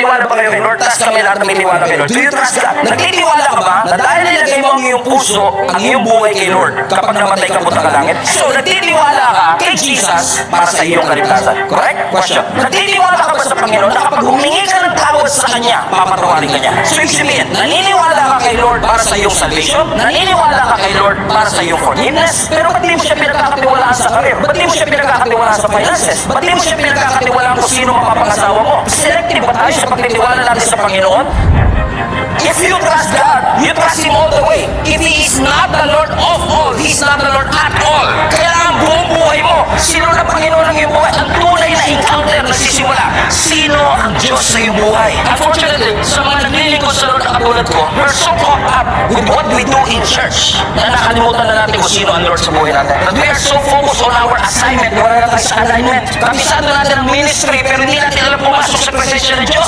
naniniwala ba kayo kay Lord? Tapos kami lahat naniniwala kay Lord. Do you trust God? Nagtitiwala ka ba na dahil nilagay mo ang iyong puso, ang iyong buhay kay Lord, kapag namatay ka punta ka langit? So, nagtitiwala ka kay Jesus para sa iyong kaligtasan. Correct? Question. Nagtitiwala ka ba sa Panginoon na kapag humingi ka ng tawad sa Kanya, papatawarin ka niya? So, ibig sabihin, naniniwala ka kay Lord para sa iyong salvation? Naniniwala ka kay Lord para sa iyong forgiveness? Pero ba't di mo siya pinagkakatiwalaan sa career? Ba't di mo siya pinagkakatiwalaan sa finances? Ba't di mo siya pinagkakatiwalaan kung sino mapapangasawa mo? Selective ba tayo sa pagtitiwala natin sa Panginoon? If you trust God, you trust Him all the way. If He is not the Lord of all, He is not the Lord at all. Kaya ang buong buhay mo, sino na Panginoon ang iyong buhay? Ang tunay na encounter na sisimula, sino ang Diyos sa iyong buhay? Unfortunately, sa mga naglilingkod sa Lord na katulad ko, we're so caught up with what we do in church na nakalimutan na natin kung sino ang Lord sa buhay natin. But we are so focused on our assignment, wala natin sa alignment. Kabisado natin ang ministry, pero hindi natin alam pumasok sa presensya ng Diyos.